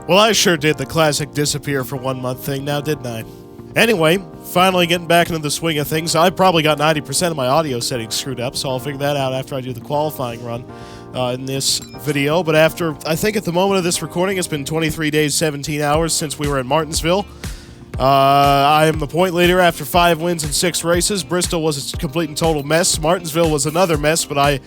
Well, I sure did the classic disappear for 1 month thing now, didn't I? Anyway, finally getting back into the swing of things. I probably got 90% of my audio settings screwed up, so I'll figure that out after I do the qualifying run in this video. But after, I think at the moment of this recording, it's been 23 days, 17 hours since we were in Martinsville. I am the point leader after 5 wins in 6 races. Bristol was a complete and total mess. Martinsville was another mess, but I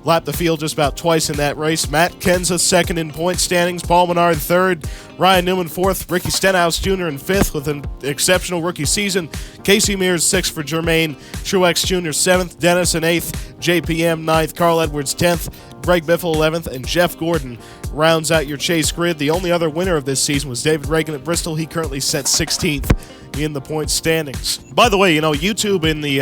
lapped the field just about twice in that race. Matt Kenza second in point standings, Paul Menard third, Ryan Newman fourth, Ricky Stenhouse Jr. in fifth with an exceptional rookie season, Casey Mears sixth for Jermaine Truex Jr. seventh, Dennis in eighth, JPM ninth, Carl Edwards 10th, Greg Biffle 11th, and Jeff Gordon rounds out your chase grid. The only other winner of this season was David Reagan at Bristol. He currently sets 16th in the point standings. By the way, YouTube in the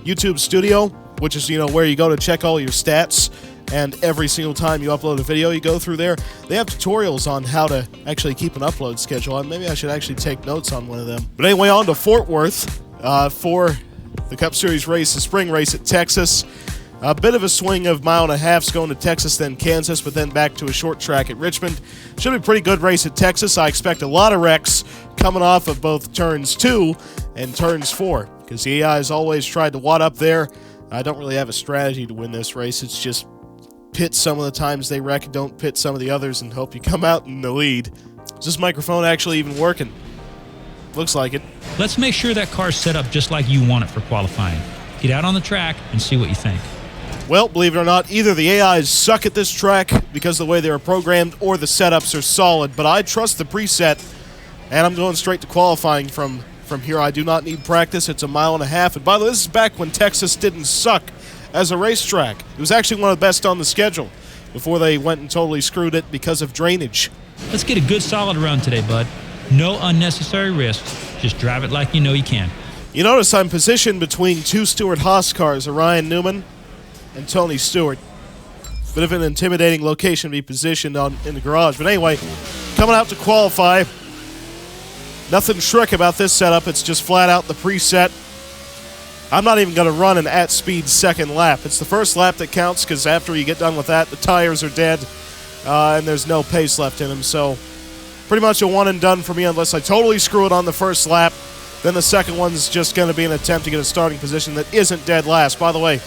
YouTube studio, which is, where you go to check all your stats, and every single time you upload a video, you go through there. They have tutorials on how to actually keep an upload schedule. Maybe I should actually take notes on one of them. But anyway, on to Fort Worth for the Cup Series race, the spring race at Texas. A bit of a swing of 1.5 miles going to Texas, then Kansas, but then back to a short track at Richmond. Should be a pretty good race at Texas. I expect a lot of wrecks coming off of both turns 2 and turns 4, because the AI's always tried to wad up there. I don't really have a strategy to win this race. It's just pit some of the times they wreck, don't pit some of the others, and hope you come out in the lead. Is this microphone actually even working? Looks like it. Let's make sure that car's set up just like you want it for qualifying. Get out on the track and see what you think. Well, believe it or not, either the AIs suck at this track because of the way they are programmed, or the setups are solid, but I trust the preset, and I'm going straight to qualifying from here. I do not need practice. It's 1.5 miles. And by the way, this is back when Texas didn't suck as a racetrack. It was actually one of the best on the schedule before they went and totally screwed it because of drainage. Let's get a good solid run today, bud. No unnecessary risks. Just drive it like you know you can. You notice I'm positioned between 2 Stewart-Haas cars, Ryan Newman and Tony Stewart. Bit of an intimidating location to be positioned in the garage. But anyway, coming out to qualify. Nothing Shrek about this setup. It's just flat out the preset. I'm not even going to run an at-speed second lap. It's the first lap that counts, because after you get done with that, the tires are dead, and there's no pace left in them. So pretty much a one and done for me unless I totally screw it on the first lap. Then the second one's just going to be an attempt to get a starting position that isn't dead last. By the way,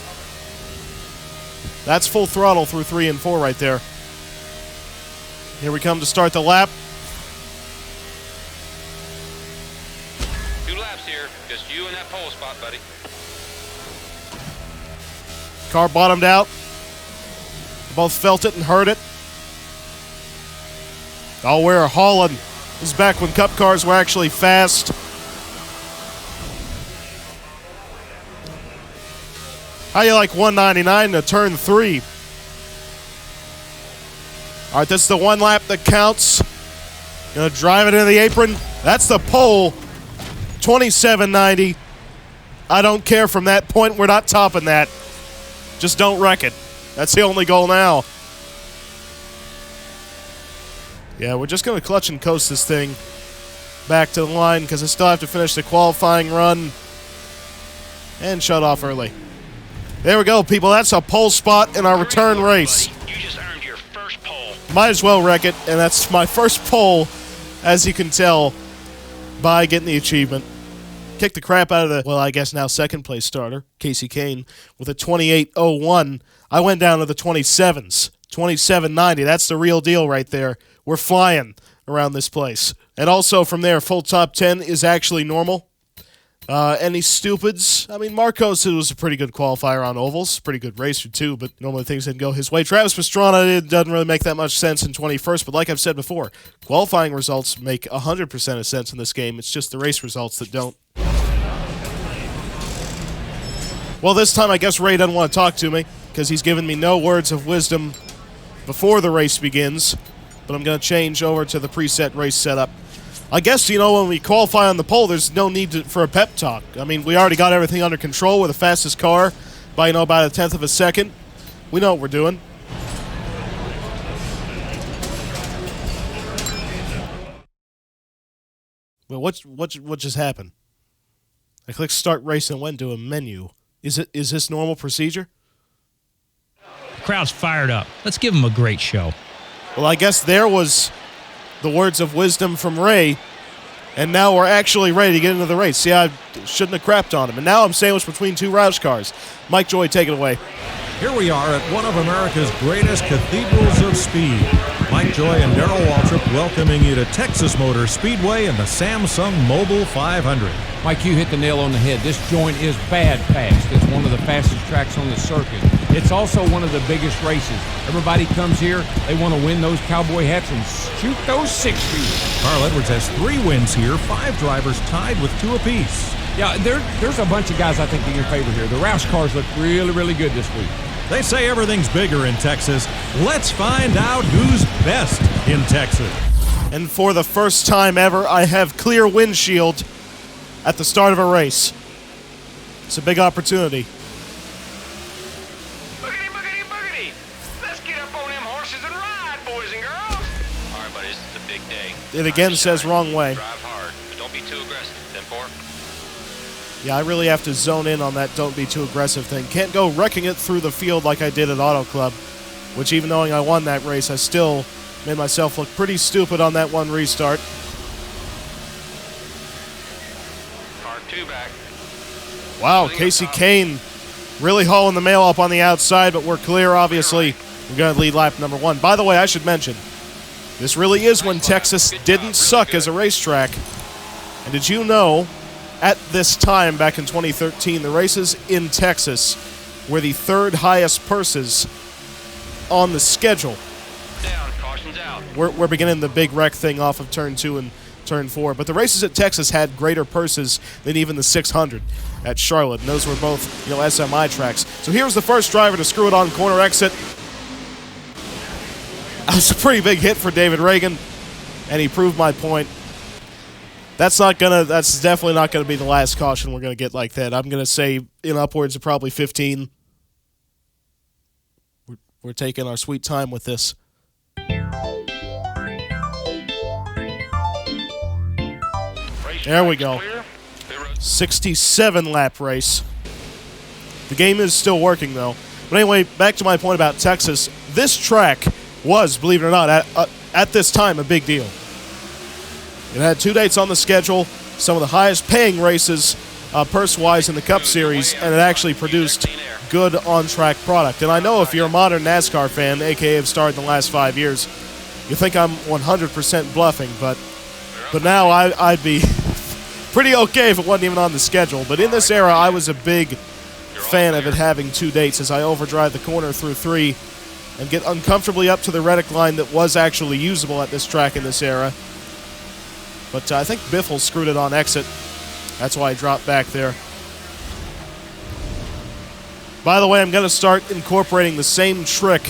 that's full throttle through 3 and 4 right there. Here we come to start the lap. 2 laps here, just you in that pole spot, buddy. Car bottomed out. Both felt it and heard it. Oh, we're hauling. This is back when Cup cars were actually fast. How you like 199 to turn 3? All right, this is the one lap that counts. Gonna drive it into the apron. That's the pole. 27.90. I don't care from that point. We're not topping that. Just don't wreck it. That's the only goal now. Yeah, we're just going to clutch and coast this thing back to the line, because I still have to finish the qualifying run and shut off early. There we go, people. That's a pole spot in our return race. You just earned your first pole. Might as well wreck it, and that's my first pole, as you can tell by getting the achievement. Kicked the crap out of the, well, I guess now second place starter, Casey Kane, with a 28.01. I went down to the 27s, 27.90. That's the real deal right there. We're flying around this place. And also from there, full top 10 is actually normal. Any stupids? I mean, Marcos was a pretty good qualifier on ovals, pretty good racer too, but normally things didn't go his way. Travis Pastrana, it doesn't really make that much sense in 21st, but like I've said before, qualifying results make 100% of sense in this game. It's just the race results that don't. Well, this time I guess Ray doesn't want to talk to me, because he's given me no words of wisdom before the race begins, but I'm going to change over to the preset race setup. I guess, when we qualify on the pole, there's no need for a pep talk. I mean, we already got everything under control. We're the fastest car by, about 1/10 of a second. We know what we're doing. Well, what just happened? I clicked start race and went to a menu. Is this normal procedure? The crowd's fired up. Let's give them a great show. Well, I guess there was the words of wisdom from Ray, and now we're actually ready to get into the race. See, I shouldn't have crapped on him. And now I'm sandwiched between two Roush cars. Mike Joy, take it away. Here we are at one of America's greatest cathedrals of speed. Mike Joy and Darrell Waltrip welcoming you to Texas Motor Speedway and the Samsung Mobile 500. Mike, you hit the nail on the head. This joint is bad fast. It's one of the fastest tracks on the circuit. It's also one of the biggest races. Everybody comes here, they want to win those cowboy hats and shoot those 60s. Carl Edwards has 3 wins here, 5 drivers tied with 2 apiece. Yeah, there's a bunch of guys I think in your favor here. The Roush cars look really, really good this week. They say everything's bigger in Texas. Let's find out who's best in Texas. And for the first time ever, I have clear windshield at the start of a race. It's a big opportunity. Boogity, boogity, boogity. Let's get up on them horses and ride, boys and girls. All right, buddy, this is a big day. It again says wrong way. Drive hard, but don't be too aggressive. 10-4. Yeah, I really have to zone in on that don't be too aggressive thing. Can't go wrecking it through the field like I did at Auto Club, which even knowing I won that race, I still made myself look pretty stupid on that one restart. Car 2 back. Wow, Casey Kane really hauling the mail up on the outside, but we're clear, obviously. We're going to lead lap number 1. By the way, I should mention, this really is when Texas didn't suck as a racetrack. And did you know, at this time, back in 2013, the races in Texas were the 3rd highest purses on the schedule. Down, caution's out. We're beginning the big wreck thing off of Turn 2 and Turn 4. But the races at Texas had greater purses than even the 600 at Charlotte. And those were both, SMI tracks. So here's the first driver to screw it on corner exit. That was a pretty big hit for David Reagan, and he proved my point. That's definitely not gonna be the last caution we're gonna get like that. I'm gonna say in upwards of probably 15. We're taking our sweet time with this. There we go. 67 lap race. The game is still working though. But anyway, back to my point about Texas. This track was, believe it or not, at this time a big deal. It had 2 dates on the schedule, some of the highest paying races purse-wise in the Cup Series, and it actually produced good on-track product. And I know if you're a modern NASCAR fan, a.k.a. have started in the last 5 years, you think I'm 100% bluffing, but now I'd be pretty okay if it wasn't even on the schedule. But in this era, I was a big fan of it having 2 dates as I overdrive the corner through 3 and get uncomfortably up to the Reddick line that was actually usable at this track in this era. But I think Biffle screwed it on exit. That's why I dropped back there. By the way, I'm going to start incorporating the same trick.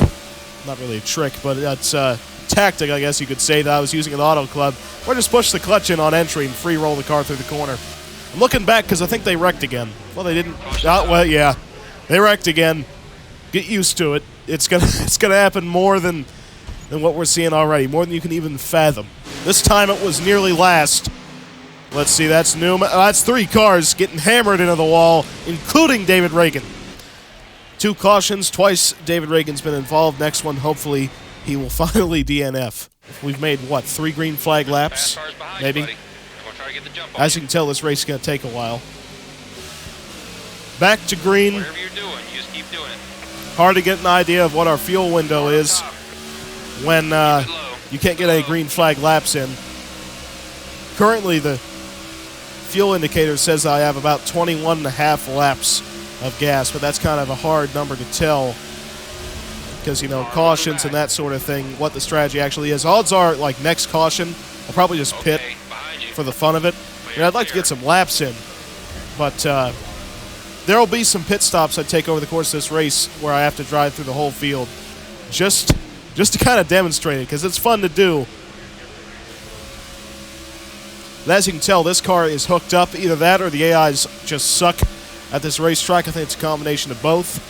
Not really a trick, but it's a tactic, I guess you could say, that I was using at Auto Club. Or just push the clutch in on entry and free roll the car through the corner. I'm looking back because I think they wrecked again. Well, they didn't. Well, yeah. They wrecked again. Get used to it. It's gonna happen more than what we're seeing already. More than you can even fathom. This time it was nearly last. Let's see, that's Newman. That's 3 cars getting hammered into the wall, including David Reagan. 2 cautions, twice David Reagan's been involved. Next one, hopefully, he will finally DNF. We've made, 3 green flag laps? Maybe. As you can tell, this race is going to take a while. Back to green. Whatever you're doing, you just keep doing it. Hard to get an idea of what our fuel window is when you can't get any green flag laps in. Currently, the fuel indicator says I have about 21.5 laps of gas, but that's kind of a hard number to tell because, cautions and that sort of thing, what the strategy actually is. Odds are, next caution, I'll probably just pit for the fun of it. I'd like to get some laps in, but there will be some pit stops I take over the course of this race where I have to drive through the whole field just to kind of demonstrate it, because it's fun to do. And as you can tell, this car is hooked up. Either that or the AIs just suck at this racetrack. I think it's a combination of both.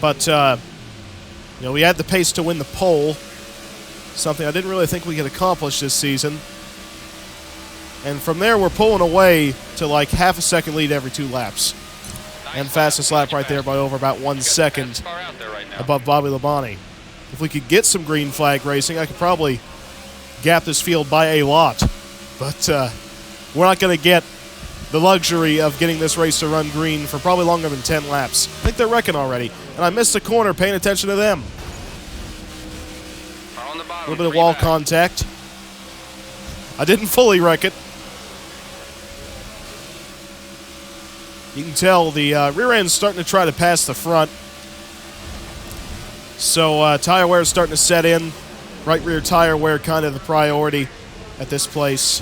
But, we had the pace to win the pole, something I didn't really think we could accomplish this season. And from there, we're pulling away to half a second lead every 2 laps. And fastest lap right there by over about 1 second above Bobby Labonte. If we could get some green flag racing, I could probably gap this field by a lot. But we're not going to get the luxury of getting this race to run green for probably longer than 10 laps. I think they're wrecking already. And I missed the corner paying attention to them. On the A bottom, little bit of three wall back. contact. I didn't fully wreck it. You can tell the rear end's starting to try to pass the front. So tire wear is starting to set in. Right rear tire wear kind of the priority at this place.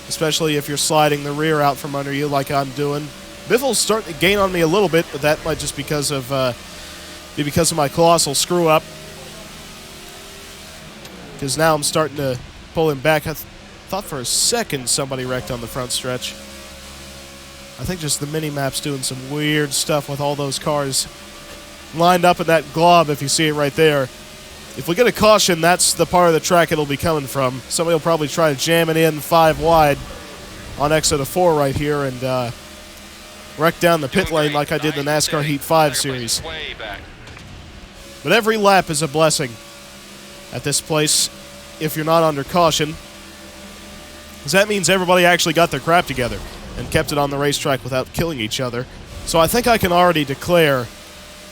Especially if you're sliding the rear out from under you like I'm doing. Biffle's starting to gain on me a little bit, but that might just be because of my colossal screw up. Because now I'm starting to pull him back. I thought for a second somebody wrecked on the front stretch. I think just the mini-map's doing some weird stuff with all those cars lined up in that glob, if you see it right there. If we get a caution, that's the part of the track it'll be coming from. Somebody will probably try to jam it in 5 wide on exit of 4 right here and wreck down the pit lane like I did in the NASCAR Heat 5 series. Way back. But every lap is a blessing at this place if you're not under caution. Because that means everybody actually got their crap together and kept it on the racetrack without killing each other. So I think I can already declare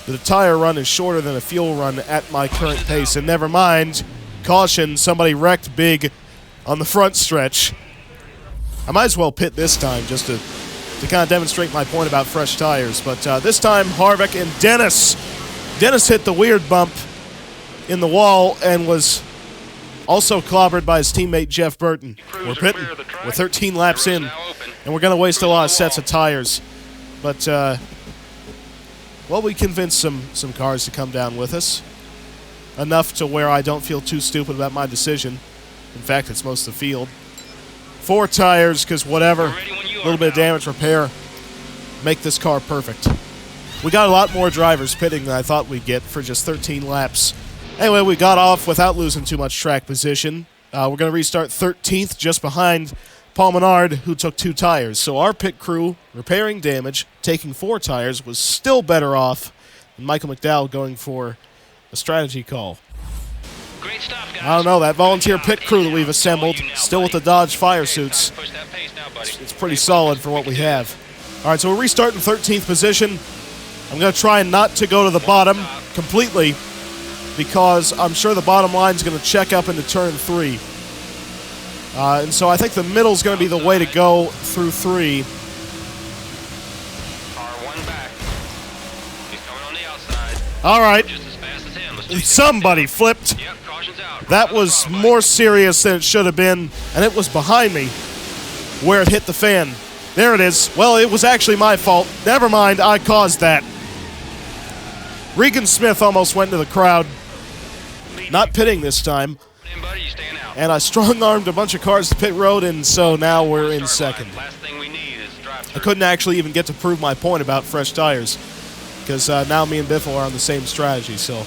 that a tire run is shorter than a fuel run at my current pace. And never mind, caution, somebody wrecked big on the front stretch. I might as well pit this time just to kind of demonstrate my point about fresh tires. But this time, Harvick and Dennis. Dennis hit the weird bump in the wall and was also clobbered by his teammate Jeff Burton. We're pitting. We're 13 laps in, and we're going to waste a lot of sets of tires. But, well, we convinced some cars to come down with us. Enough to where I don't feel too stupid about my decision. In fact, it's most of the field. 4 tires, because whatever, a little bit of damage repair, make this car perfect. We got a lot more drivers pitting than I thought we'd get for just 13 laps. Anyway, we got off without losing too much track position. We're going to restart 13th, just behind Paul Menard, who took 2 tires. So our pit crew, repairing damage, taking 4 tires, was still better off than Michael McDowell going for a strategy call. Great stop, guys. I don't know, that volunteer pit crew that we've assembled, still with the Dodge fire suits, Push that pace now, buddy. it's pretty solid for what we have. All right, so we're restarting 13th position. I'm going to try not to go to the bottom completely because I'm sure the bottom line is going to check up into turn 3. And so I think the middle is going to be the way to go through 3. R1 back. He's coming on the outside. All right, Just as fast as him. Let's chase it. somebody flipped. Yep, caution's out. That was more serious than it should have been, and it was behind me where it hit the fan. There it is. Well, it was actually my fault. Never mind, I caused that. Regan Smith almost went into the crowd. Not pitting this time. In, buddy, you staying out. And I strong-armed a bunch of cars to pit road, and so now we're in Start second. line. Last thing we need is drive I through. couldn't actually even get to prove my point about fresh tires, because now me and Biffle are on the same strategy, so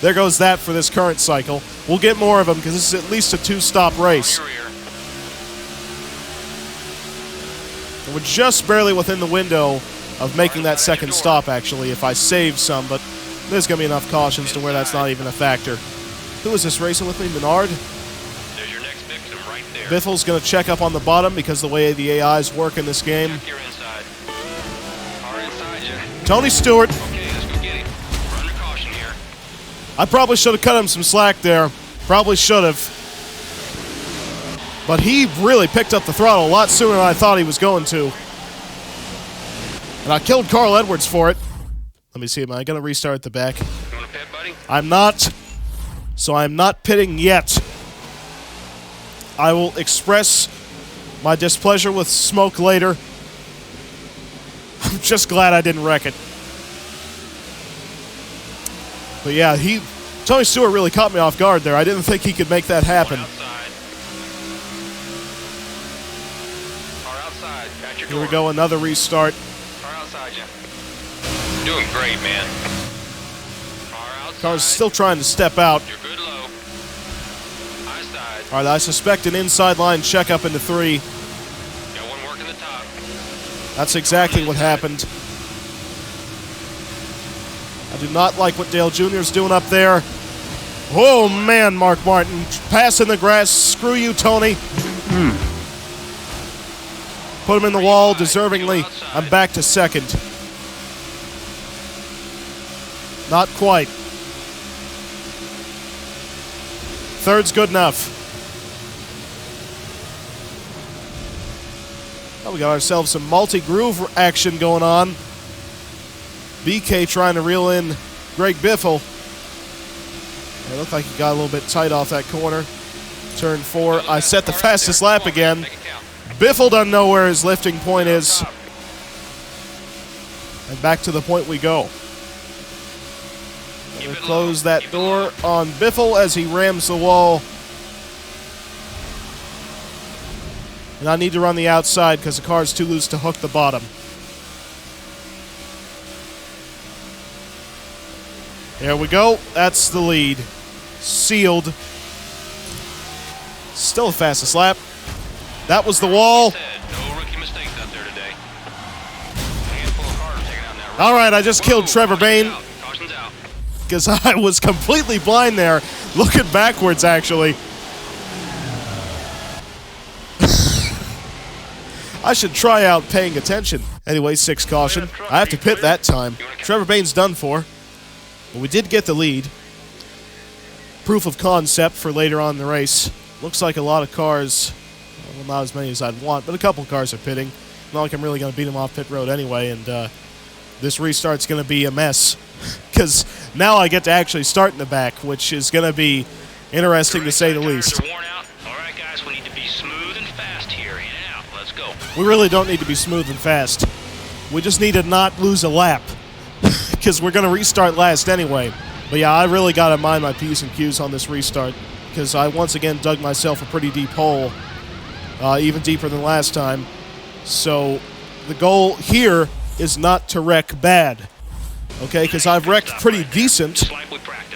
there goes that for this current cycle. We'll get more of them, because this is at least a 2-stop race. Your rear. We're just barely within the window of making that second stop, actually, if I save some, but there's going to be enough cautions to where that's not even a factor. Who is this racing with me? Menard? There's your next victim right there. Biffle's going to check up on the bottom because the way the AIs work in this game. Check your inside. Car inside you. Tony Stewart. Okay, let's go get him. We're under caution here. I probably should have cut him some slack there. Probably should have. But he really picked up the throttle a lot sooner than I thought he was going to. And I killed Carl Edwards for it. Let me see, am I going to restart the back? You want to pit, buddy? I'm not. So I'm not pitting yet. I will express my displeasure with smoke later. I'm just glad I didn't wreck it. But yeah, Tony Stewart really caught me off guard there. I didn't think he could make that happen. Outside. Car outside. At your Here door. we go, another restart. Car outside you. Doing great, man. Car outside. Car's still trying to step out. You're good low. High side. All right, I suspect an inside line check up into 3. Got one working the top. That's exactly what happened. I do not like what Dale Jr. is doing up there. Oh, man, Mark Martin. Pass in the grass. Screw you, Tony. Put him in the wall, deservingly. I'm back to second. Not quite. Third's good enough. Oh, we got ourselves some multi-groove action going on. BK trying to reel in Greg Biffle. It looked like he got a little bit tight off that corner. Turn 4. I set the fastest lap again. Biffle doesn't know where his lifting point is. And back to the point we go. Gonna close that door on Biffle as he rams the wall. And I need to run the outside because the car is too loose to hook the bottom. There we go. That's the lead. Sealed. Still the fastest lap. That was the wall. No rookie mistakes out there today. Handful of cars taken out now. All right, I just killed Trevor Bain Caution's out. because I was completely blind there, looking backwards, actually. I should try out paying attention. Anyway, 6 caution. I have to pit that time. Trevor Bain's done for. But we did get the lead. Proof of concept for later on in the race. Looks like a lot of cars, well, not as many as I'd want, but a couple cars are pitting. Not like I'm really going to beat them off pit road anyway, and this restart's going to be a mess. Because now I get to actually start in the back, which is going to be interesting to say the least. All right, guys, we need to be smooth and fast here. In and out. Let's go. We really don't need to be smooth and fast. We just need to not lose a lap. Because we're going to restart last anyway. But yeah, I really got to mind my P's and Q's on this restart. Because I once again dug myself a pretty deep hole. Even deeper than last time. So the goal here is not to wreck bad. Okay, because I've wrecked pretty decent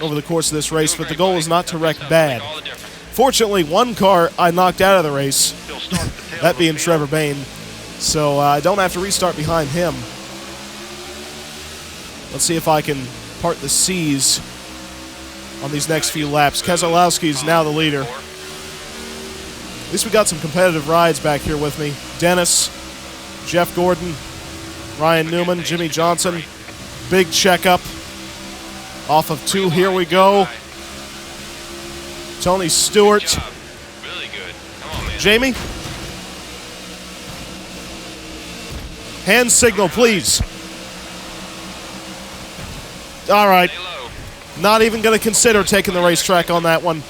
over the course of this race. But the goal is not to wreck bad. Fortunately, one car I knocked out of the race. That being Trevor Bain. So I don't have to restart behind him. Let's see if I can part the seas on these next few laps. Keselowski's now the leader. At least we got some competitive rides back here with me. Dennis, Jeff Gordon, Ryan Newman, Jimmy Johnson. Big checkup. Off of 2, here we go. Tony Stewart. Really good. Come on, man. Jamie? Hand signal, please. All right. Stay low. Not even going to consider taking the racetrack on that one.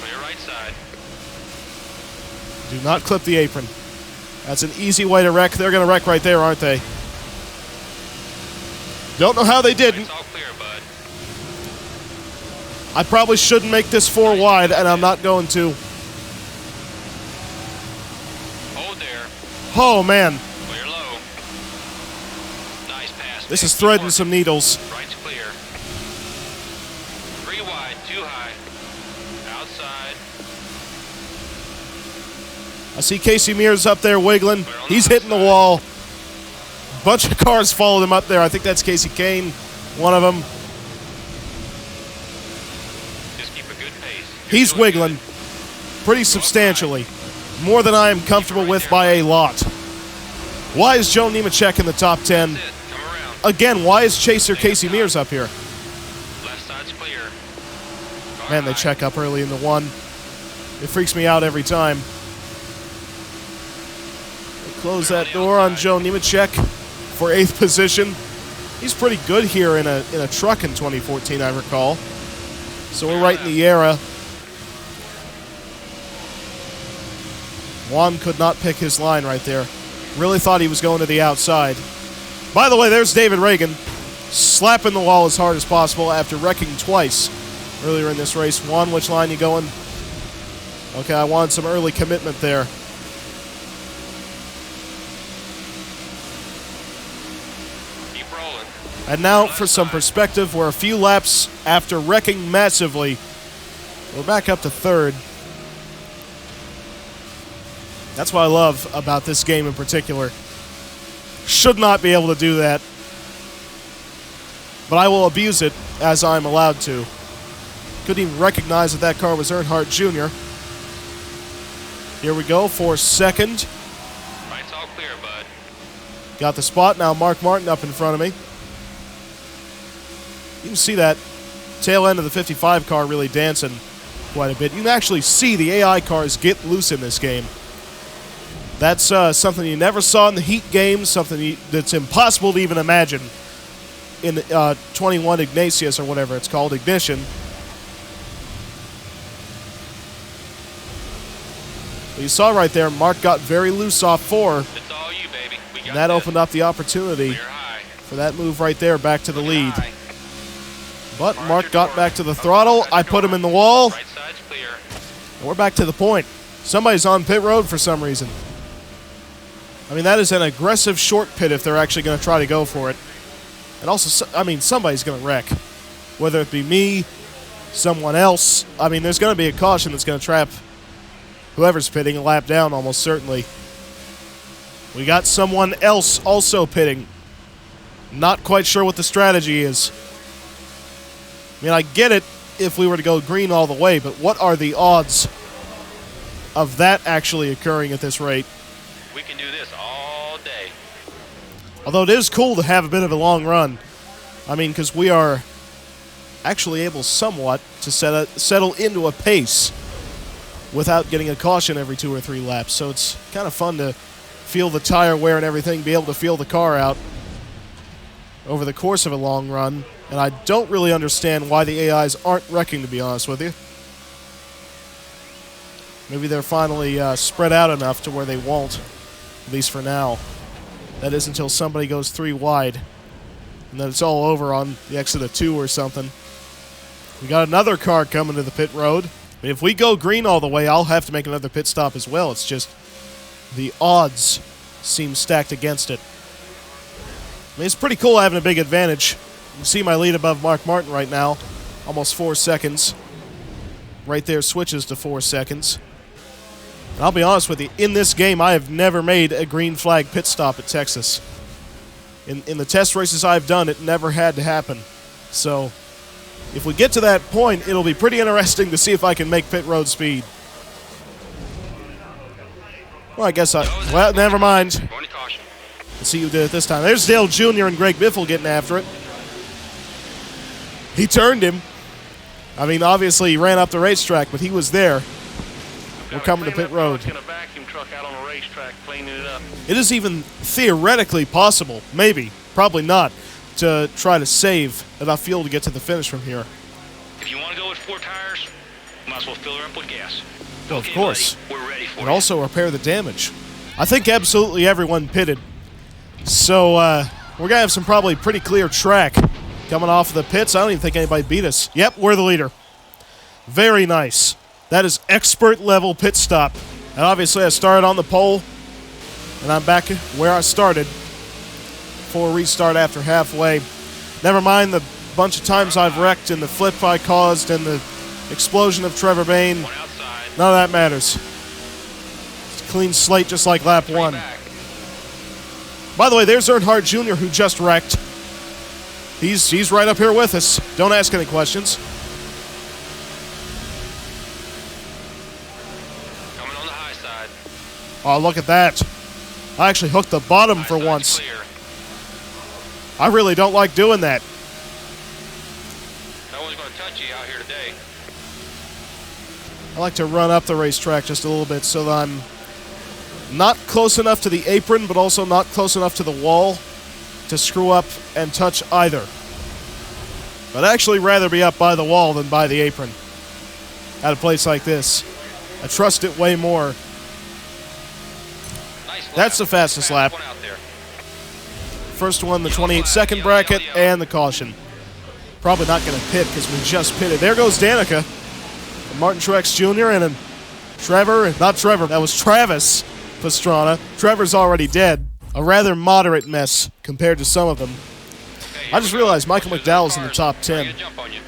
On your right side. Do not clip the apron. That's an easy way to wreck. They're going to wreck right there, aren't they? Don't know how they didn't. It's all clear, bud. I probably shouldn't make this 4 wide, and I'm not going to. Hold there. Oh, man. Clear low. Nice pass. This man. is threading some needles. Right's clear. 3 wide, 2 high. Outside. I see Casey Mears up there wiggling. He's hitting the wall. Bunch of cars followed him up there. I think that's Casey Kane, one of them. Just keep a good pace. He's wiggling pretty substantially. More than I am comfortable with by a lot. Why is Joe Nemechek in the top 10? That's it. Come around. Again, why is Chaser Casey Mears up here? Left side's clear. Man, they check up early in the 1. It freaks me out every time. They close that door on Joe Nemechek for 8th position. He's pretty good here in a truck in 2014, I recall. So we're right in the era. Juan could not pick his line right there. Really thought he was going to the outside. By the way, there's David Reagan slapping the wall as hard as possible after wrecking twice earlier in this race. Juan, which line you going? Okay, I wanted some early commitment there. Keep rolling. And now for some perspective, we're a few laps after wrecking massively. We're back up to 3rd. That's what I love about this game in particular. Should not be able to do that. But I will abuse it as I'm allowed to. Couldn't even recognize that that car was Earnhardt Jr. Here we go for second. Right's all clear, bud. Got the spot. Now Mark Martin up in front of me. You can see that tail end of the 55 car really dancing quite a bit. You can actually see the AI cars get loose in this game. That's something you never saw in the Heat games, something that's impossible to even imagine in 21 Ignatius or whatever it's called, Ignition. Well, you saw right there, Mark got very loose off 4, It's all you, baby. We got and that this. opened up the opportunity Clear high. for that move right there back to the lead. High. But Mark got back to the throttle. I put him in the wall, Right side's clear. and we're back to the point. Somebody's on pit road for some reason. I mean, that is an aggressive short pit if they're actually going to try to go for it. And also, I mean, somebody's going to wreck. Whether it be me, someone else. I mean, there's going to be a caution that's going to trap whoever's pitting a lap down, almost certainly. We got someone else also pitting. Not quite sure what the strategy is. I mean, I get it if we were to go green all the way, but what are the odds of that actually occurring at this rate? We can do this all day. Although it is cool to have a bit of a long run. I mean, because we are actually able somewhat to settle into a pace without getting a caution every 2 or 3 laps. So it's kind of fun to feel the tire wear and everything, be able to feel the car out over the course of a long run. And I don't really understand why the AIs aren't wrecking, to be honest with you. Maybe they're finally spread out enough to where they won't, at least for now. That is until somebody goes 3 wide, and then it's all over on the exit of 2 or something. We got another car coming to the pit road. I mean, if we go green all the way, I'll have to make another pit stop as well. It's just the odds seem stacked against it. I mean, it's pretty cool having a big advantage. You can see my lead above Mark Martin right now, almost 4 seconds. Right there switches to 4 seconds. And I'll be honest with you, in this game, I have never made a green flag pit stop at Texas. In the test races I've done, it never had to happen. So, if we get to that point, it'll be pretty interesting to see if I can make pit road speed. Well, I guess well, never mind. Going to caution. Let's see who did it this time. There's Dale Jr. and Greg Biffle getting after it. He turned him. I mean, obviously he ran up the racetrack, but he was there. We're coming to pit road. Got a vacuum truck out on the racetrack cleaning it up. It is even theoretically possible, maybe, probably not, to try to save enough fuel to get to the finish from here. If you want to go with 4 tires, might as well fill her up with gas. Well, of Okay, course. buddy, we're ready for And you. also repair the damage. I think absolutely everyone pitted. So we're going to have some probably pretty clear track coming off of the pits. I don't even think anybody beat us. Yep, we're the leader. Very nice. That is expert level pit stop. And obviously I started on the pole, and I'm back where I started for a restart after halfway. Never mind the bunch of times I've wrecked and the flip I caused and the explosion of Trevor Bayne. One outside. None of that matters. It's a clean slate just like lap 1. Back. By the way, there's Earnhardt Jr. who just wrecked. He's right up here with us. Don't ask any questions. Coming on the high side. Oh, look at that. I actually hooked the bottom High for side's once. Clear. I really don't like doing that. No one's going to touch you out here today. I like to run up the racetrack just a little bit so that I'm not close enough to the apron, but also not close enough to the wall to screw up and touch either. But I'd actually rather be up by the wall than by the apron at a place like this. I trust it way more. Nice lap. That's the fastest lap. One out there. First one, the 28-second bracket, and the caution. Probably not going to pit because we just pitted. There goes Danica. Martin Truex Jr. and that was Travis Pastrana. Trevor's already dead. A rather moderate mess compared to some of them. Okay, I just realized Michael McDowell's in the top 10. Ready to jump on you.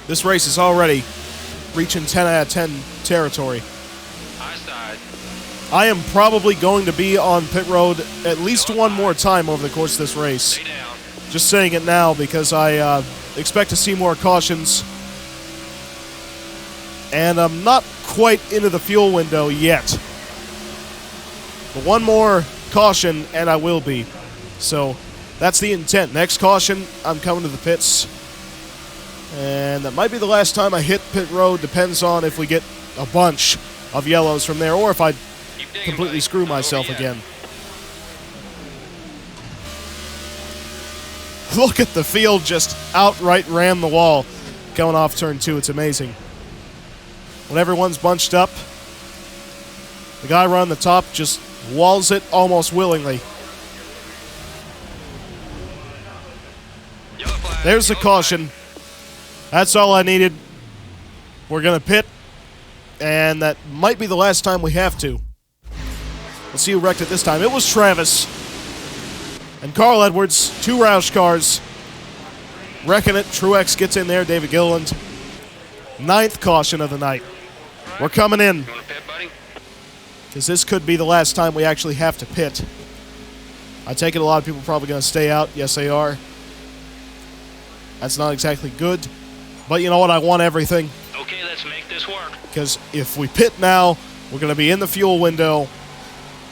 This race is already reaching 10 out of 10 territory. High side. I am probably going to be on pit road at least one more time over the course of this race. Stay down. Just saying it now because I expect to see more cautions. And I'm not quite into the fuel window yet. But one more caution and I will be. So that's the intent. Next caution, I'm coming to the pits. And that might be the last time I hit pit road. Depends on if we get a bunch of yellows from there or if I Keep digging, completely buddy. screw Not myself over yet. again. Look at the field just outright ram the wall coming off turn 2. It's amazing. When everyone's bunched up, the guy running the top just walls it almost willingly. Yellow flag, There's the yellow caution. That's all I needed. We're going to pit, and that might be the last time we have to. Let's see who wrecked it this time. It was Travis. And Carl Edwards, 2 Roush cars. Wrecking it. Truex gets in there. David Gilliland. 9th caution of the night. We're coming in, flag. You want to pit, buddy? because this could be the last time we actually have to pit. I take it a lot of people are probably going to stay out. Yes, they are. That's not exactly good. But you know what? I want everything. Okay, let's make this work. Because if we pit now, we're going to be in the fuel window.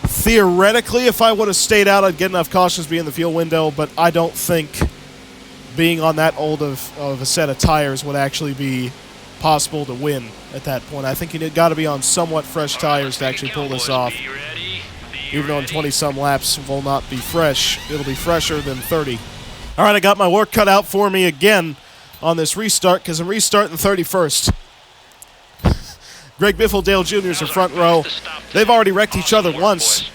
Theoretically, if I would have stayed out, I'd get enough cautions to be in the fuel window, but I don't think being on that old of a set of tires would actually be possible to win at that point. I think you got to be on somewhat fresh tires to actually pull this off. Be ready. Be Even though in ready. 20-some laps will not be fresh, it'll be fresher than 30. All right, I got my work cut out for me again on this restart because I'm restarting 31st. Greg Biffle, Dale Jr.'s in front row. They've already wrecked each other once.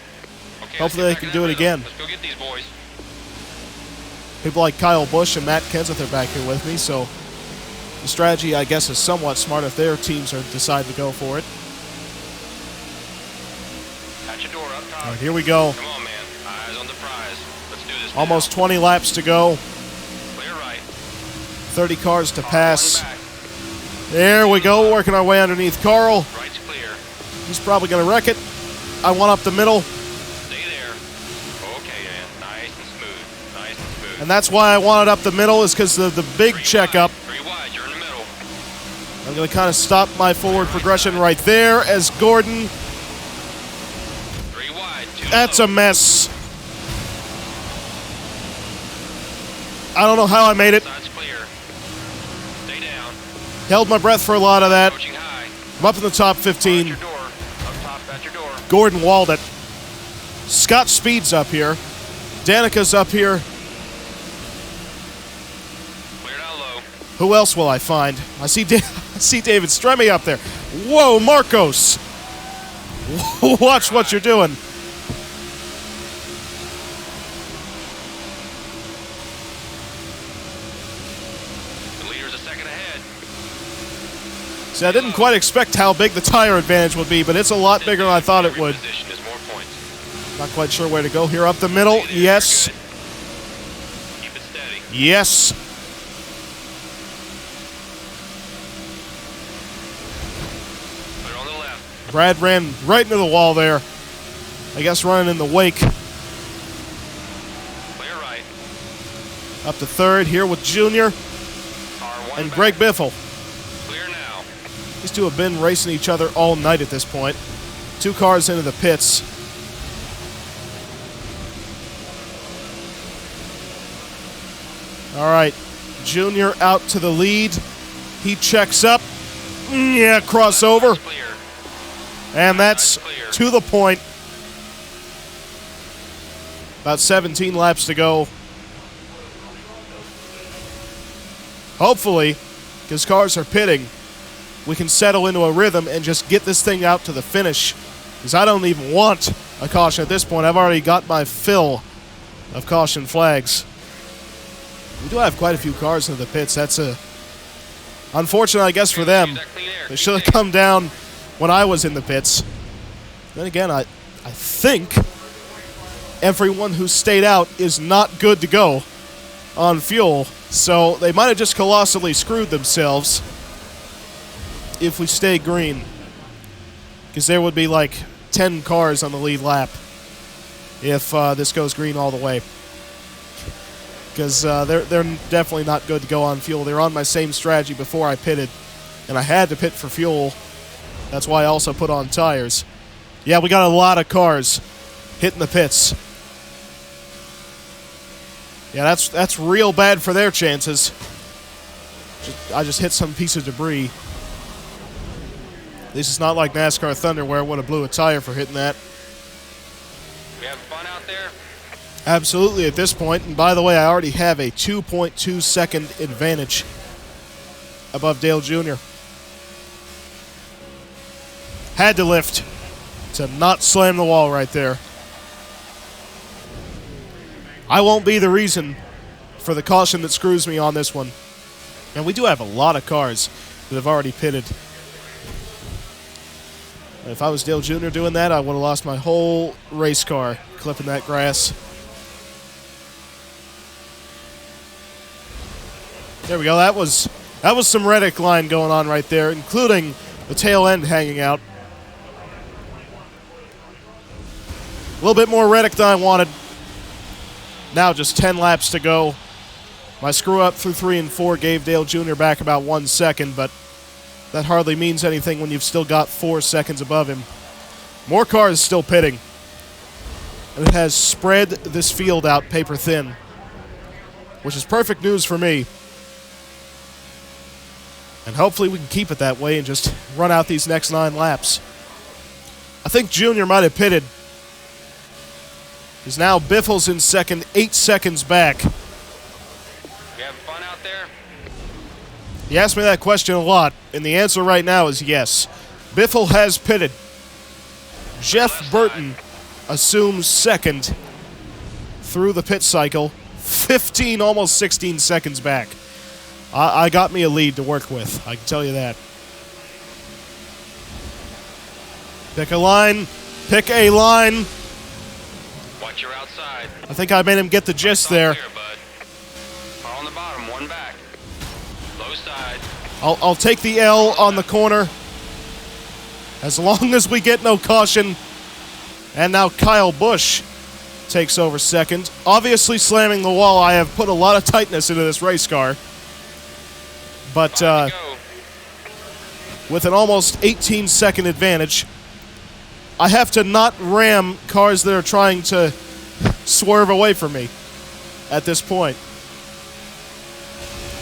Hopefully they can do it again. Let's go get these boys. People like Kyle Busch and Matt Kenseth are back here with me, so the strategy, I guess, is somewhat smart if their teams are decide to go for it. Got your door up top. All right, here we go. Come on, man. Eyes on the prize. Let's do this. Almost now. 20 laps to go. Clear right. 30 cars to pass. Back. There we go, working our way underneath Carl. Right's clear. He's probably going to wreck it. I want up the middle, Stay there. Okay, man. Nice and smooth. Nice and smooth. and that's why I wanted up the middle is because the big checkup. 3 wide. You're in the middle. I'm going to kind of stop my forward progression right there as Gordon. 3 wide. 2 That's low. a mess. I don't know how I made it. Side's clear. Stay down. Held my breath for a lot of that. Approaching high. I'm up in the top At 15. your door. Up top at your door. Gordon walled it. Scott Speed's up here. Danica's up here. Cleared out low. Who else will I find? I see I see David Stremme up there. Whoa, Marcos. Watch what you're doing. The leader's a second ahead. See, I didn't quite expect how big the tire advantage would be, but it's a lot bigger than I thought it Every would. position is more points. Not quite sure where to go here. Up the middle. Stay there. Yes. You're good. Keep it steady. Yes. Put it on the left. Brad ran right into the wall there. I guess running in the wake. Clear right. Up to third here with Junior Car 1 and back. Greg Biffle. Clear now. These two have been racing each other all night at this point. 2 cars into the pits. All right, Junior out to the lead. He checks up. Yeah, crossover. That's clear. And that's to the point. About 17 laps to go. Hopefully, because cars are pitting, we can settle into a rhythm and just get this thing out to the finish. Because I don't even want a caution at this point. I've already got my fill of caution flags. We do have quite a few cars in the pits. That's unfortunate, I guess, for them. Use that clean air. They should have come down when I was in the pits. Then again, I think everyone who stayed out is not good to go on fuel. So they might have just colossally screwed themselves if we stay green. Because there would be like 10 cars on the lead lap if this goes green all the way. Because they're definitely not good to go on fuel. They were on my same strategy before I pitted, and I had to pit for fuel. That's why I also put on tires. Yeah, we got a lot of cars hitting the pits. Yeah, that's real bad for their chances. I just hit some piece of debris. This is not like NASCAR Thunder where I would have blew a tire for hitting that. We having fun out there? Absolutely at this point. And by the way, I already have a 2.2 second advantage above Dale Jr. Had to lift to not slam the wall right there. I won't be the reason for the caution that screws me on this one. And we do have a lot of cars that have already pitted. If I was Dale Jr. doing that, I would have lost my whole race car clipping that grass. There we go. That was some Reddick line going on right there, including the tail end hanging out. A little bit more Reddick than I wanted. Now just 10 laps to go. My screw up through 3 and 4 gave Dale Jr. back about 1 second, but that hardly means anything when you've still got 4 seconds above him. More cars still pitting. And it has spread this field out paper thin, which is perfect news for me. And hopefully we can keep it that way and just run out these next 9 laps. I think Jr. might have pitted. Because now Biffle's in second, 8 seconds back. We having fun out there? You asked me that question a lot, and the answer right now is yes. Biffle has pitted. Jeff Burton assumes second through the pit cycle, 15, almost 16 seconds back. I got me a lead to work with, I can tell you that. Pick a line, pick a line. Watch your outside. I think I made him get the gist there. Clear, bud. Car on the bottom, one back. Low side. I'll take the L on the corner as long as we get no caution. And now Kyle Busch takes over second. Obviously slamming the wall. I have put a lot of tightness into this race car. But with an almost 18-second advantage, I have to not ram cars that are trying to swerve away from me at this point.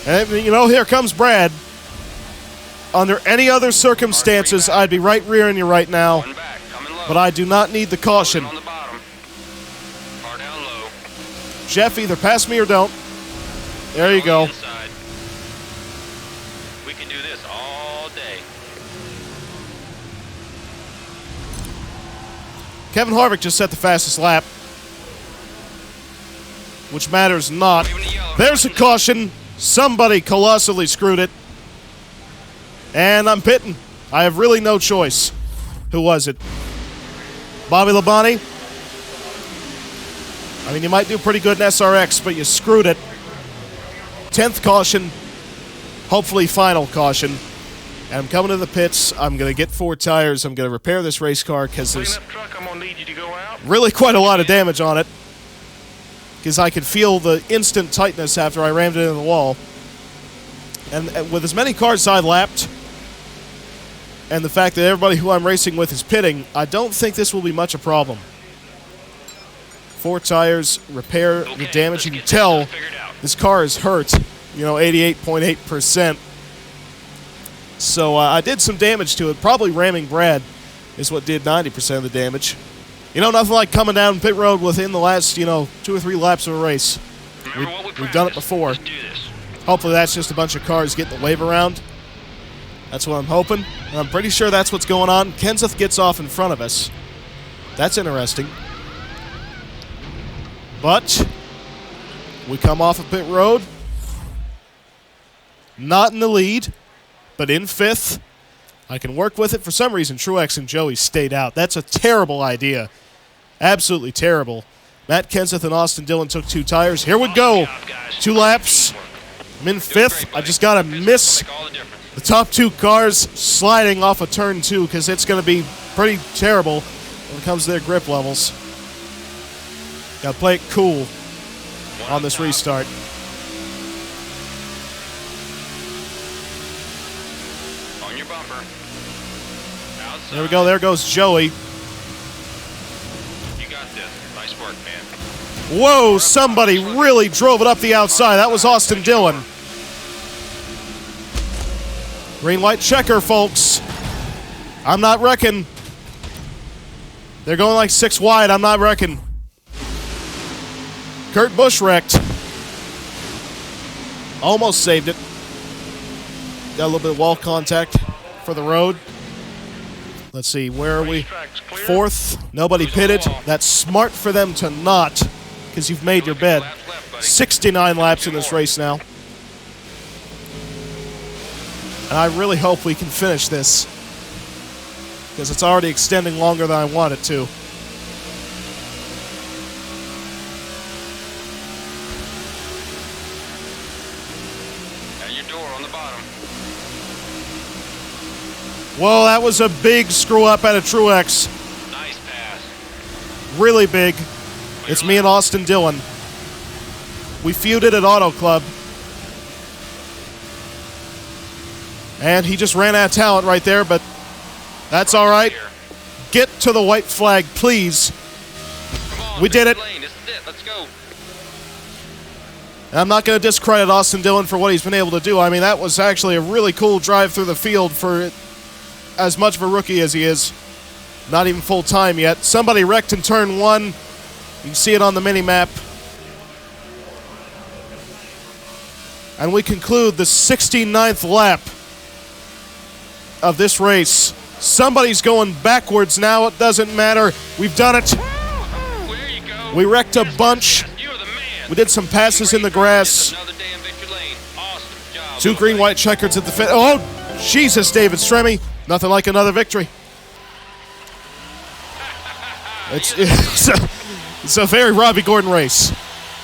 And, you know, here comes Brad. Under any other circumstances, I'd be right rearing you right now. One back, coming low. But I do not need the caution. On the bottom. Car down low. Jeff, either pass me or don't. There you On the go. inside. We can do this all day. Kevin Harvick just set the fastest lap, which matters not. There's a caution. Somebody colossally screwed it. And I'm pitting. I have really no choice. Who was it? Bobby Labonte? I mean, you might do pretty good in SRX, but you screwed it. 10th caution. Hopefully final caution. And I'm coming to the pits. I'm going to get 4 tires. I'm going to repair this race car because there's Truck, I'm gonna need you to go out. really quite a lot of damage on it. Because I could feel the instant tightness after I rammed it into the wall. And with as many cars I lapped, and the fact that everybody who I'm racing with is pitting, I don't think this will be much a problem. 4 tires, repair the damage. You can tell this car is hurt, 88.8%. So I did some damage to it. Probably ramming Brad is what did 90% of the damage. Nothing like coming down pit road within the last, 2 or 3 laps of a race. We've done it before. Let's do this. Hopefully that's just a bunch of cars getting the wave around. That's what I'm hoping. And I'm pretty sure that's what's going on. Kenseth gets off in front of us. That's interesting. But we come off of pit road. Not in the lead, but in 5th. I can work with it. For some reason, Truex and Joey stayed out. That's a terrible idea. Absolutely terrible. Matt Kenseth and Austin Dillon took 2 tires. Here we go. 2 laps. I'm in 5th. I just got to miss the top 2 cars sliding off of turn 2 because it's going to be pretty terrible. when it comes to their grip levels. Got to play it cool on this restart. On your bumper. Outside. There we go. There goes Joey. You got this. Nice work, man. Whoa, somebody really drove it up the outside. That was Austin Dillon. Green light checker, folks. I'm not wrecking. They're going like 6 wide. I'm not wrecking. Kurt Busch wrecked. Almost saved it. Got a little bit of wall contact for the road. Let's see, where are we? 4th. Nobody pitted. That's smart for them to not, because you've made your bed. 69 laps in this race now. And I really hope we can finish this, because it's already extending longer than I want it to. And your door on the bottom. Whoa, that was a big screw up at a Truex. Nice pass. Really big. It's me and Austin Dillon. We feuded at Auto Club. And he just ran out of talent right there, but that's all right. Get to the white flag, please. Come on, We did it. Lane, this is it. Let's go. And I'm not going to discredit Austin Dillon for what he's been able to do. I mean, that was actually a really cool drive through the field for as much of a rookie as he is. Not even full time yet. Somebody wrecked in turn 1. You can see it on the mini-map. And we conclude the 69th lap of this race. Somebody's going backwards now. It doesn't matter. We've done it. There you go. We wrecked a bunch. You're the man. We did some passes in the grass. Another day in Victory Lane. Awesome job. 2 green-white checkers at the finish. Oh, Jesus, David Stremme. Nothing like another victory. It's a very Robby Gordon race.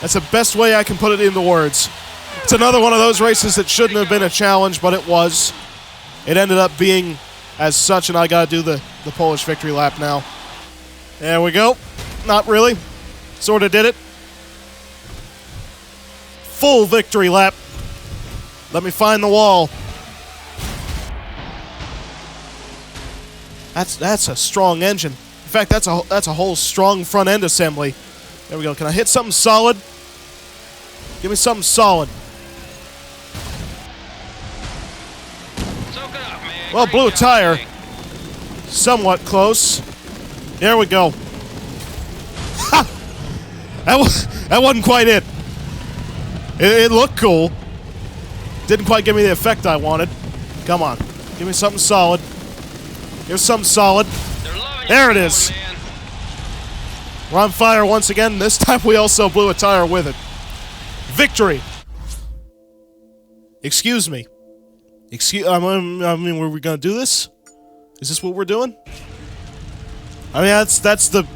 That's the best way I can put it into words. It's another one of those races that shouldn't have been a challenge, but it was. It ended up being as such, and I got to do the Polish victory lap now. There we go. Not really. Sort of did it. Full victory lap. Let me find the wall. That's a strong engine. In fact, that's a whole strong front end assembly. There we go. Can I hit something solid? Give me something solid. Soak it up, man. Well, Great blew a job tire. today. Somewhat close. There we go. Ha! That wasn't quite it. It looked cool. Didn't quite give me the effect I wanted. Come on. Give me something solid. Here's something solid. They're loving There it your is. power, man. We're on fire once again. This time we also blew a tire with it. Victory. Excuse me. I mean, were we gonna do this? Is this what we're doing? I mean, that's the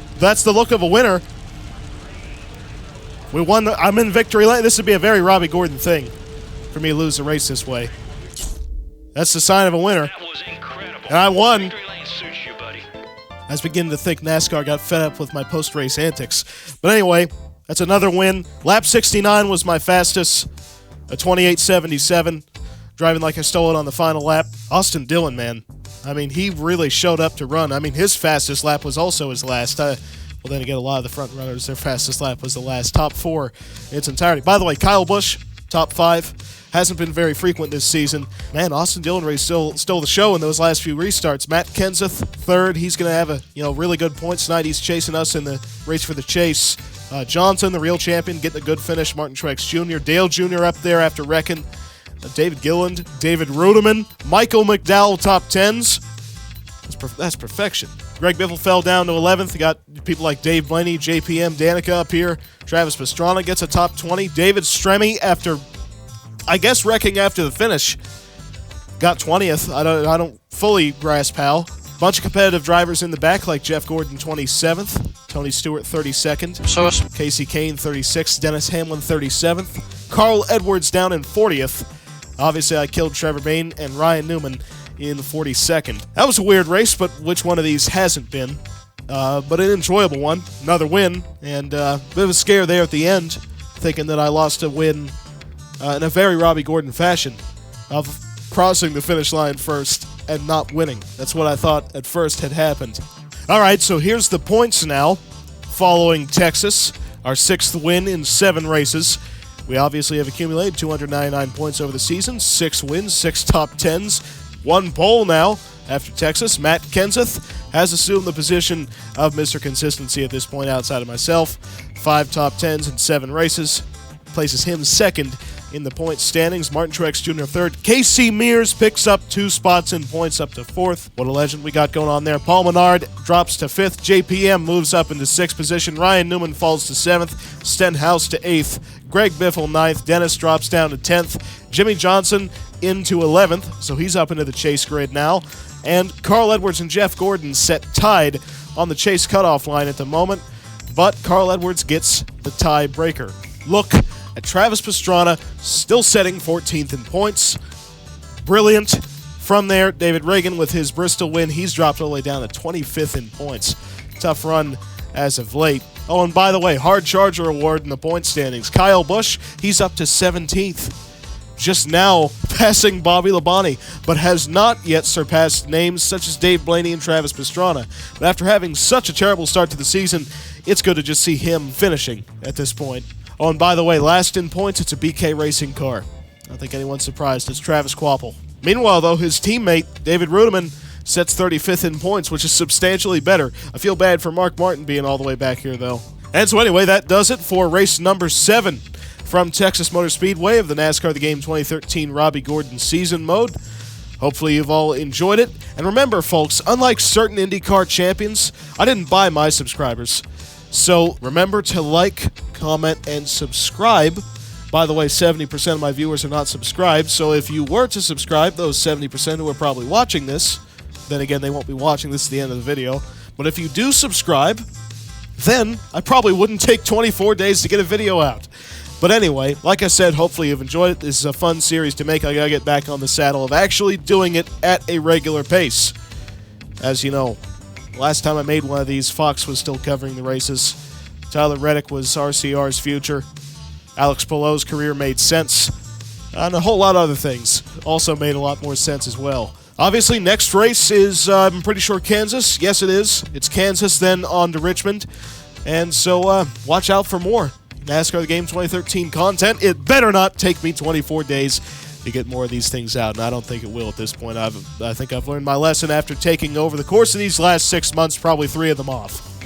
look of a winner. We won. I'm in victory lane. This would be a very Robby Gordon thing for me to lose a race this way. That's the sign of a winner. That was incredible. And I won. Victory Lane suits you, buddy. I was beginning to think NASCAR got fed up with my post-race antics. But anyway, that's another win. Lap 69 was my fastest, a 28.77, driving like I stole it on the final lap. Austin Dillon, man. I mean, he really showed up to run. I mean, his fastest lap was also his last. Well, then again, a lot of the front runners, their fastest lap was the last. Top 4 in its entirety. By the way, Kyle Busch, top 5. Hasn't been very frequent this season. Man, Austin Dillon Ray stole the show in those last few restarts. Matt Kenseth, 3rd. He's going to have a really good points tonight. He's chasing us in the race for the chase. Johnson, the real champion, getting a good finish. Martin Truex Jr. Dale Jr. up there after wrecking. David Gilliland, David Ruderman, Michael McDowell, top 10s. That's perfection. Greg Biffle fell down to 11th. You got people like Dave Blaney, JPM, Danica up here. Travis Pastrana gets a top 20. David Stremme, after, I guess, wrecking after the finish, got 20th. I don't fully grasp how. Bunch of competitive drivers in the back, like Jeff Gordon, 27th. Tony Stewart, 32nd. Casey Kane, 36th. Dennis Hamlin, 37th. Carl Edwards down in 40th. Obviously, I killed Trevor Bayne and Ryan Newman in 42nd. That was a weird race, but which one of these hasn't been? but an enjoyable one. Another win, and a bit of a scare there at the end, thinking that I lost a win in a very Robby Gordon fashion of crossing the finish line first and not winning. That's what I thought at first had happened. All right, so here's the points now. Following Texas, our 6th win in 7 races. We obviously have accumulated 299 points over the season, 6 wins, 6 top 10s, 1 pole now. After Texas, Matt Kenseth has assumed the position of Mr. Consistency at this point outside of myself. 5 top 10s in 7 races. Places him second in the points standings. Martin Truex Jr. third. Casey Mears picks up 2 spots in points up to 4th. What a legend we got going on there. Paul Menard drops to 5th. JPM moves up into 6th position. Ryan Newman falls to 7th. Stenhouse to 8th. Greg Biffle 9th. Dennis drops down to 10th. Jimmy Johnson into 11th, so he's up into the chase grid now. And Carl Edwards and Jeff Gordon set tied on the chase cutoff line at the moment, but Carl Edwards gets the tiebreaker. Look at Travis Pastrana, still setting 14th in points. Brilliant. From there, David Reagan with his Bristol win, he's dropped all the way down to 25th in points. Tough run as of late. Oh, and by the way, Hard Charger Award in the point standings. Kyle Busch, he's up to 17th. Just now passing Bobby Labonte, but has not yet surpassed names such as Dave Blaney and Travis Pastrana. But after having such a terrible start to the season, it's good to just see him finishing at this point. Oh, and by the way, last in points, it's a BK Racing car. I don't think anyone's surprised. It's Travis Kvapil. Meanwhile, though, his teammate, David Rudeman, sets 35th in points, which is substantially better. I feel bad for Mark Martin being all the way back here, though. And so anyway, that does it for race number 7 from Texas Motor Speedway of the NASCAR The Game 2013 Robby Gordon season mode. Hopefully you've all enjoyed it. And remember, folks, unlike certain IndyCar champions, I didn't buy my subscribers. So remember to like, comment, and subscribe. By the way, 70% of my viewers are not subscribed, so if you were to subscribe, those 70% who are probably watching this, then again, they won't be watching this at the end of the video, but if you do subscribe, then I probably wouldn't take 24 days to get a video out. But anyway, like I said, hopefully you've enjoyed it. This is a fun series to make. I gotta get back on the saddle of actually doing it at a regular pace. As you know, last time I made one of these, Fox was still covering the races. Tyler Reddick was RCR's future. Alex Palou's career made sense. And a whole lot of other things also made a lot more sense as well. Obviously, next race is, I'm pretty sure, Kansas. Yes, it is. It's Kansas, then on to Richmond. And so, watch out for more NASCAR The Game 2013 content. It better not take me 24 days to get more of these things out, and I don't think it will at this point. I think I've learned my lesson after taking over the course of these last 6 months, probably 3 of them off.